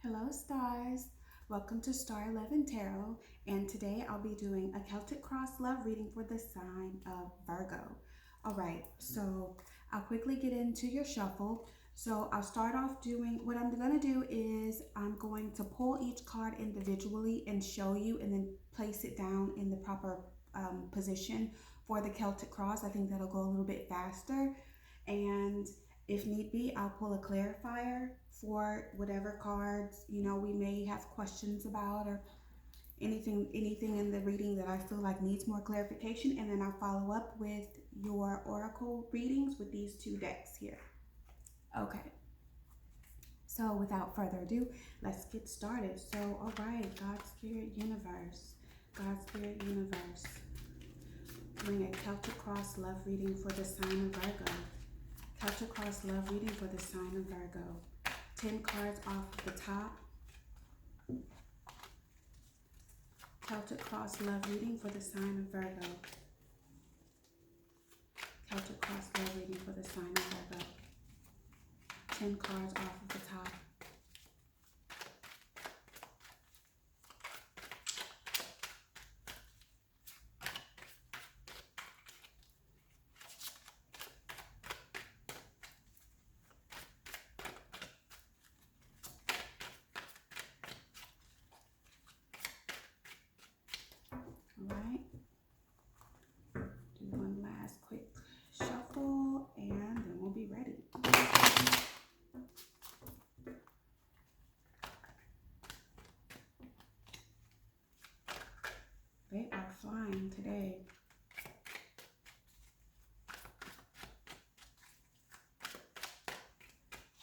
Hello, stars. Welcome to Star 11 Tarot, and today I'll be doing a Celtic Cross love reading for the sign of Virgo. All right, so I'll quickly get into your shuffle. So I'll start off doing what I'm going to do is I'm going to pull each card individually and show you, and then place it down in the proper position for the Celtic Cross. I think that'll go a little bit faster. And if need be, I'll pull a clarifier for whatever cards, we may have questions about, or anything in the reading that I feel like needs more clarification, and then I'll follow up with your oracle readings with these two decks here. Okay. So without further ado, let's get started. So, all right, God, Spirit, Universe. God, Spirit, Universe. Doing a Celtic Cross love reading for the sign of Virgo. Celtic Cross love reading for the sign of Virgo. 10 cards off the top. Celtic Cross love reading for the sign of Virgo. Celtic Cross love reading for the sign of Virgo. 10 cards off of the top. Alright, do one last quick shuffle and then we'll be ready. They are flying today.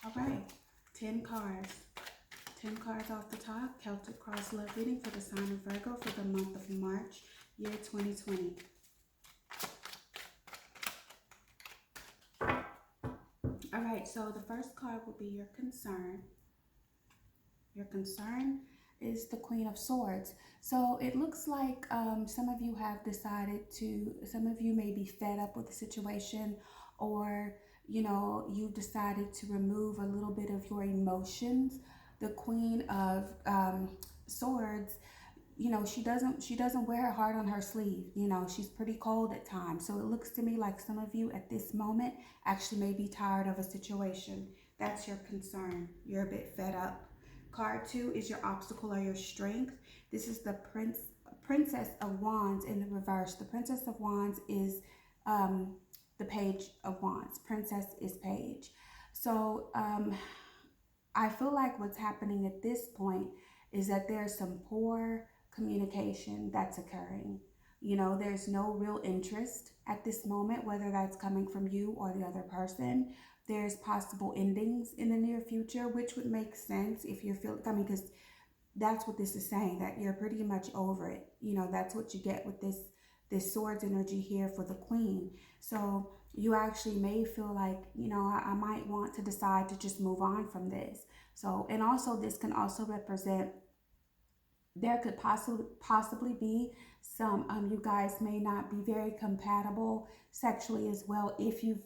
Alright, 10 cards. 10 cards off the top. Celtic Cross love reading for the sign of Virgo for the month of March, year 2020. All right, so the first card will be your concern. Your concern is the Queen of Swords. So it looks like some of you have decided to, some of you may be fed up with the situation, or, you've decided to remove a little bit of your emotions. The Queen of Swords, she doesn't wear her heart on her sleeve. She's pretty cold at times. So it looks to me like some of you at this moment actually may be tired of a situation. That's your concern. You're a bit fed up. Card 2 is your obstacle or your strength. This is the Princess of Wands in the reverse. The Princess of Wands is the Page of Wands. Princess is Page. So I feel like what's happening at this point is that there's some poor communication that's occurring. There's no real interest at this moment, whether that's coming from you or the other person. There's possible endings in the near future, which would make sense if you're because that's what this is saying, that you're pretty much over it. That's what you get with this swords energy here for the Queen. So you actually may feel like, I might want to decide to just move on from this. So, and also this can also represent, there could possibly be some, you guys may not be very compatible sexually as well if you've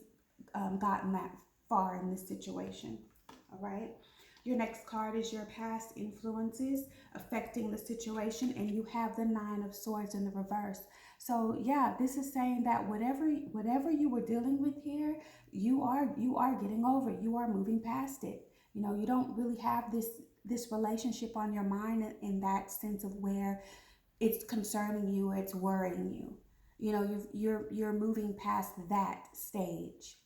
gotten that far in this situation. All right. Your next card is your past influences affecting the situation, and you have the 9 of Swords in the reverse. So yeah, this is saying that whatever you were dealing with here, you are getting over it. You are moving past it. You don't really have this relationship on your mind in that sense of where it's concerning you or it's worrying you. You're moving past that stage.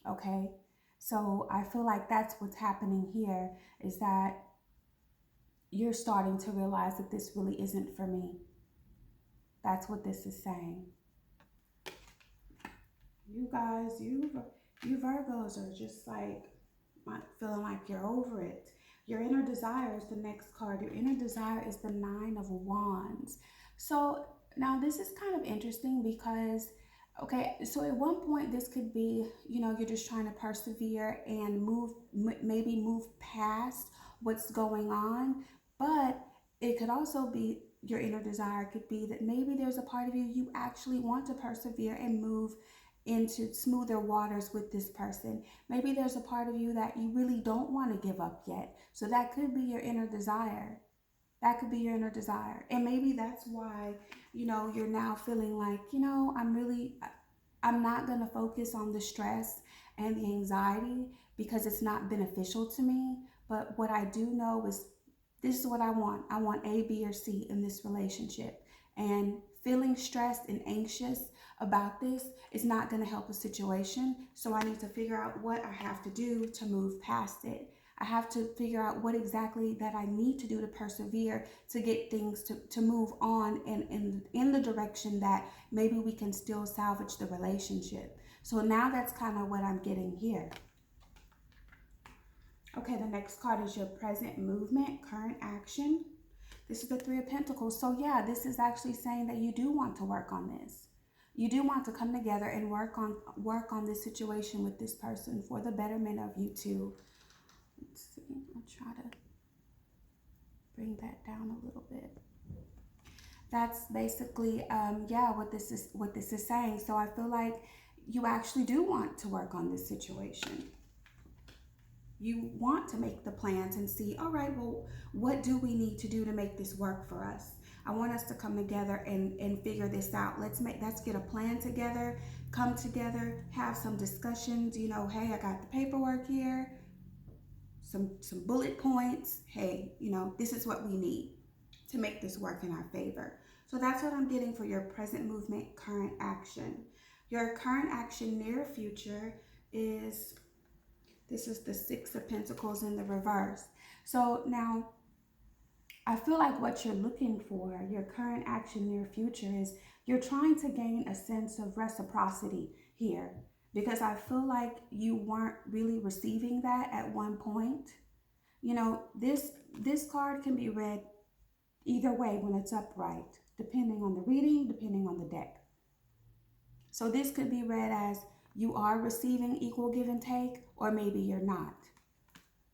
Okay, so I feel like that's what's happening here, is that you're starting to realize that this really isn't for me. That's what this is saying. You guys, you Virgos are just like feeling like you're over it. Your inner desire is the next card. Your inner desire is the 9 of Wands. So now this is kind of interesting because, okay, so at one point this could be, you're just trying to persevere and maybe move past what's going on. But it could also be, your inner desire could be that maybe there's a part of you actually want to persevere and move into smoother waters with this person. Maybe there's a part of you that you really don't want to give up yet. So that could be your inner desire. That could be your inner desire. And maybe that's why, you're now feeling like, I'm not going to focus on the stress and the anxiety because it's not beneficial to me. But what I do know is this is what I want. I want A, B, or C in this relationship. And feeling stressed and anxious about this is not going to help a situation. So I need to figure out what I have to do to move past it. I have to figure out what exactly that I need to do to persevere to get things to move on in the direction that maybe we can still salvage the relationship. So now that's kind of what I'm getting here. Okay, the next card is your present movement, current action. This is the Three of Pentacles. So yeah, this is actually saying that you do want to work on this. You do want to come together and work on this situation with this person for the betterment of you two. Let's see, I'll try to bring that down a little bit. That's basically, what this is saying. So I feel like you actually do want to work on this situation. You want to make the plans and see, all right, well, what do we need to do to make this work for us? I want us to come together and figure this out. Let's get a plan together, come together, have some discussions. Hey, I got the paperwork here. Some bullet points. Hey, this is what we need to make this work in our favor. So that's what I'm getting for your present movement, current action. Your current action, near future is, this is the Six of Pentacles in the reverse. So now I feel like what you're looking for, your current action, near future, is you're trying to gain a sense of reciprocity here. Because I feel like you weren't really receiving that at one point. This card can be read either way when it's upright, depending on the reading, depending on the deck. So this could be read as you are receiving equal give and take, or maybe you're not.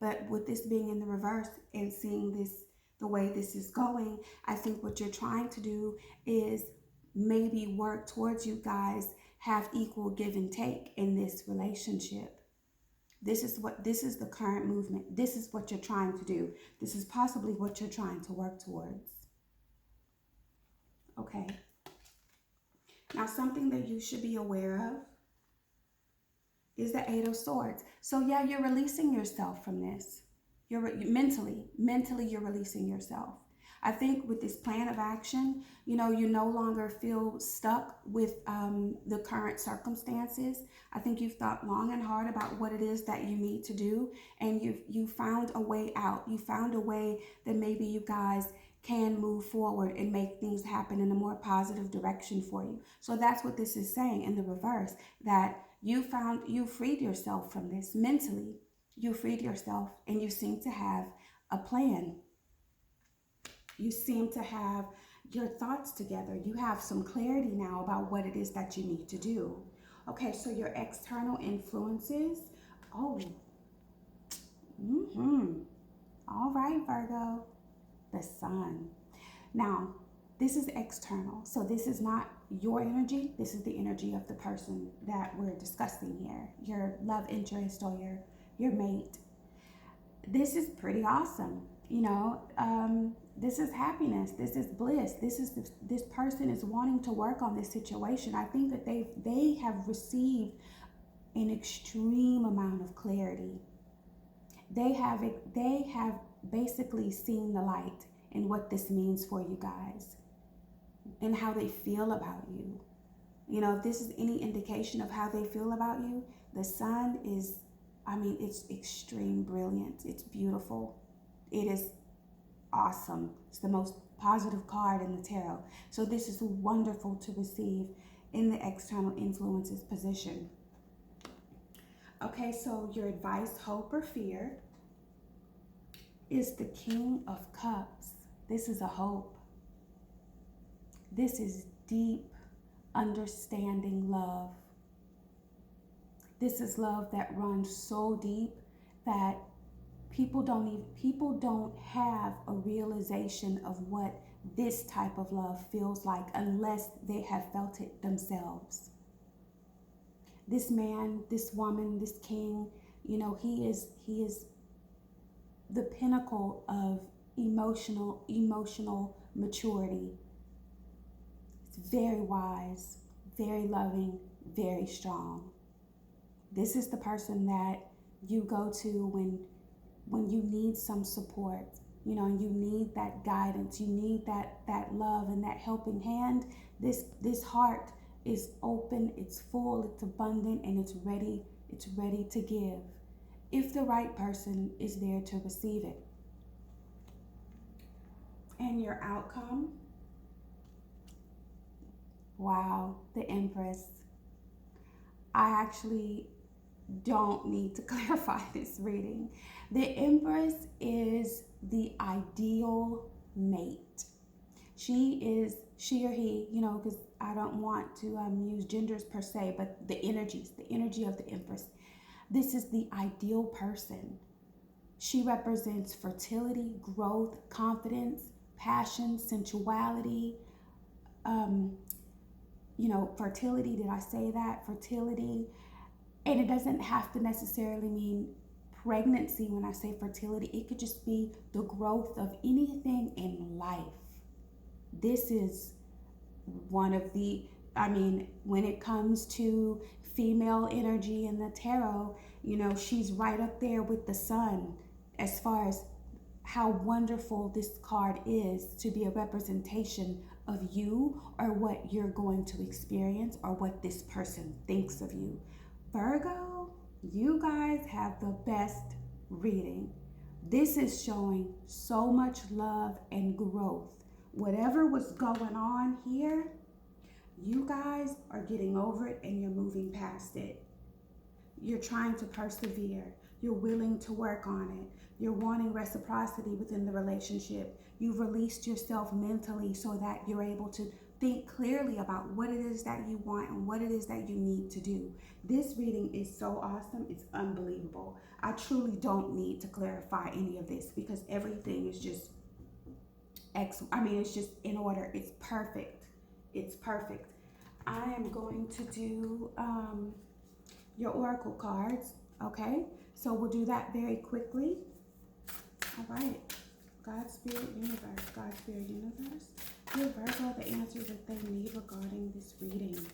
But with this being in the reverse and seeing this the way this is going, I think what you're trying to do is maybe work towards you guys have equal give and take in this relationship. This is the current movement. This is what you're trying to do. This is possibly what you're trying to work towards. Okay. Now, something that you should be aware of is the Eight of Swords. So yeah, you're releasing yourself from this. You're mentally you're releasing yourself. I think with this plan of action, you no longer feel stuck with the current circumstances. I think you've thought long and hard about what it is that you need to do, and you found a way out. You found a way that maybe you guys can move forward and make things happen in a more positive direction for you. So that's what this is saying in the reverse, that you freed yourself from this mentally. You freed yourself, and you seem to have a plan. You seem to have your thoughts together. You have some clarity now about what it is that you need to do. Okay, so your external influences. Oh, all right, Virgo, the sun. Now, this is external. So this is not your energy. This is the energy of the person that we're discussing here. Your love interest or your mate. This is pretty awesome. This is happiness. This is bliss. This person is wanting to work on this situation. I think that they have received an extreme amount of clarity. They have basically seen the light in what this means for you guys and how they feel about you. If this is any indication of how they feel about you, the sun is, it's extreme brilliance. It's beautiful. It is awesome. It's the most positive card in the tarot. So this is wonderful to receive in the external influences position. Okay, so your advice, hope, or fear is the King of Cups. This is a hope. This is deep, understanding love. This is love that runs so deep that people don't have a realization of what this type of love feels like unless they have felt it themselves. This man, this woman, this king, you know, he is the pinnacle of emotional maturity. It's very wise, very loving, very strong. This is the person that you go to when you need some support, you know, and you need that guidance, you need that love and that helping hand. This heart is open, it's full, it's abundant, and it's ready to give if the right person is there to receive it. And your outcome, wow, the Empress. I actually don't need to clarify this reading. The Empress is the ideal mate. She or he, you know, because I don't want to use genders per se, but the energy of the Empress. This is the ideal person. She represents fertility, growth, confidence, passion, sensuality. You know, fertility, did I say that? Fertility. And it doesn't have to necessarily mean pregnancy when I say fertility. It could just be the growth of anything in life. This is one of the, I mean, when it comes to female energy in the tarot, you know, she's right up there with the sun as far as how wonderful this card is to be a representation of you or what you're going to experience or what this person thinks of you. Virgo, you guys have the best reading. This is showing so much love and growth. Whatever was going on here, you guys are getting over it and you're moving past it. You're trying to persevere. You're willing to work on it. You're wanting reciprocity within the relationship. You've released yourself mentally so that you're able to think clearly about what it is that you want and what it is that you need to do. This reading is so awesome. It's unbelievable. I truly don't need to clarify any of this because everything is just it's just in order. It's perfect. It's perfect. I am going to do your oracle cards, okay? So we'll do that very quickly. All right. God, Spirit, Universe. God, Spirit, Universe. Give Virgo the answers that they need regarding this reading.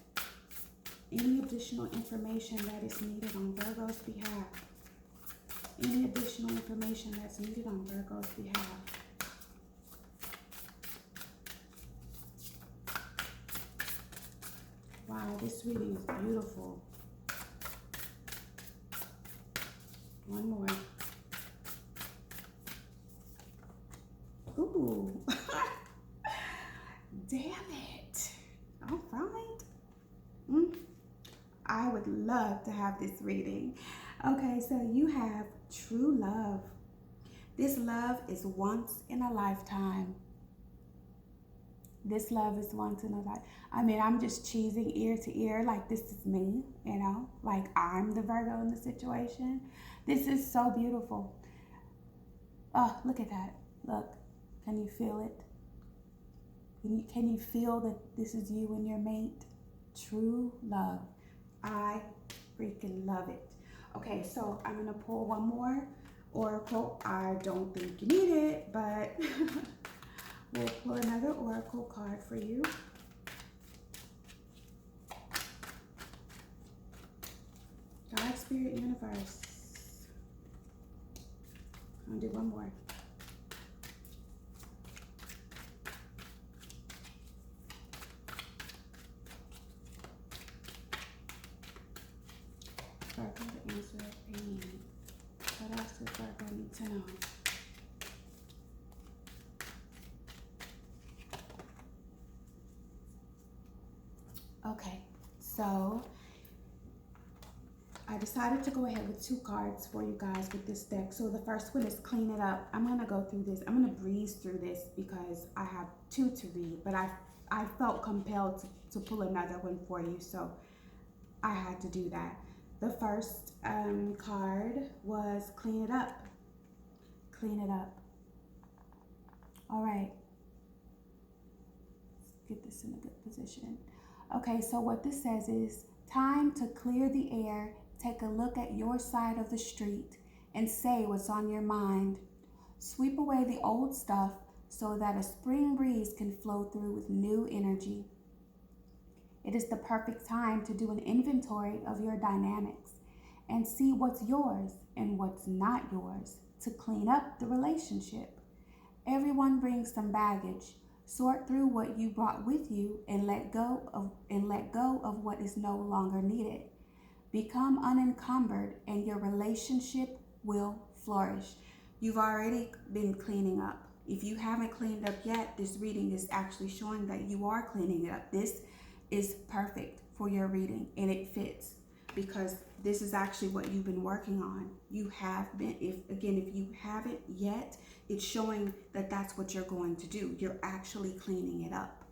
Any additional information that is needed on Virgo's behalf. Any additional information that's needed on Virgo's behalf. Wow, this reading is beautiful. One more. Ooh. Damn it. All right. I would love to have this reading. Okay, so you have true love. This love is once in a lifetime. This love is once in a life. I mean, I'm just cheesing ear to ear like this is me, you know, like I'm the Virgo in the situation. This is so beautiful. Oh, look at that. Look, can you feel it? Can you feel that this is you and your mate? True love. I freaking love it. Okay, so I'm gonna pull one more oracle. I don't think you need it, but we'll pull another oracle card for you. God, Spirit, Universe. I'm gonna do one more. Virgo, the answer that they need. What else does Virgo need to know? Okay, so I decided to go ahead with 2 cards for you guys with this deck. So the first one is Clean It Up. I'm gonna go through this. I'm gonna breeze through this because I have 2 to read, but I felt compelled to pull another one for you, so I had to do that. The first card was Clean It Up. Clean it up. All right. Let's get this in a good position. Okay, so what this says is Time to clear the air, take a look at your side of the street, and say what's on your mind. Sweep away the old stuff so that a spring breeze can flow through with new energy. It is the perfect time to do an inventory of your dynamics and see what's yours and what's not yours to clean up the relationship. Everyone brings some baggage. Sort through what you brought with you and let go of what is no longer needed. Become unencumbered and your relationship will flourish. You've already been cleaning up. If you haven't cleaned up yet, this reading is actually showing that you are cleaning it up. This is perfect for your reading and it fits because this is actually what you've been working on. You have been, if you haven't yet, it's showing that that's what you're going to do. You're actually cleaning it up.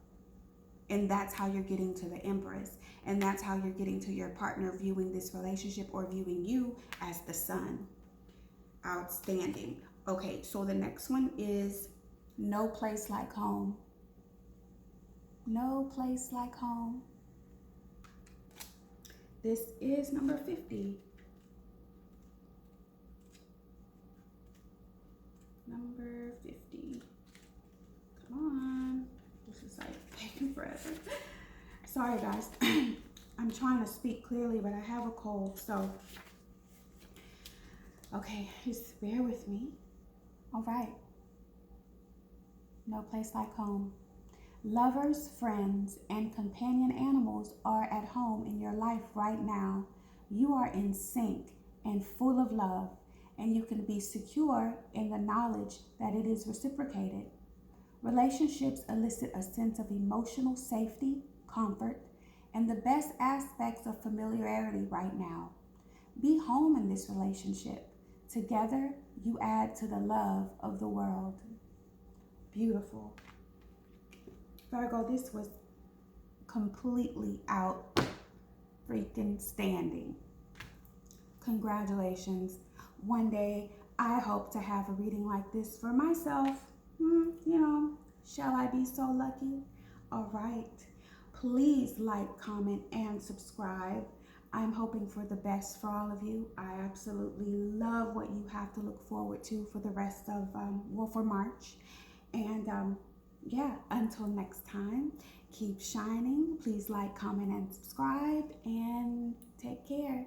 And that's how you're getting to the Empress. And that's how you're getting to your partner viewing this relationship or viewing you as the sun. Outstanding. Okay, so the next one is no place like home. No place like home. This is number 50. Number 50. Come on. This is like taking forever. Sorry, guys. I'm trying to speak clearly, but I have a cold, so. Okay, just bear with me. All right. No place like home. Lovers, friends, and companion animals are at home in your life right now. You are in sync and full of love, and you can be secure in the knowledge that it is reciprocated. Relationships elicit a sense of emotional safety, comfort, and the best aspects of familiarity right now. Be home in this relationship. Together, you add to the love of the world. Beautiful. Virgo, this was completely out freaking standing. Congratulations. One day, I hope to have a reading like this for myself. Shall I be so lucky? All right. Please like, comment, and subscribe. I'm hoping for the best for all of you. I absolutely love what you have to look forward to for the rest of, for March. And yeah, until next time, keep shining. Please like, comment, and subscribe, and take care.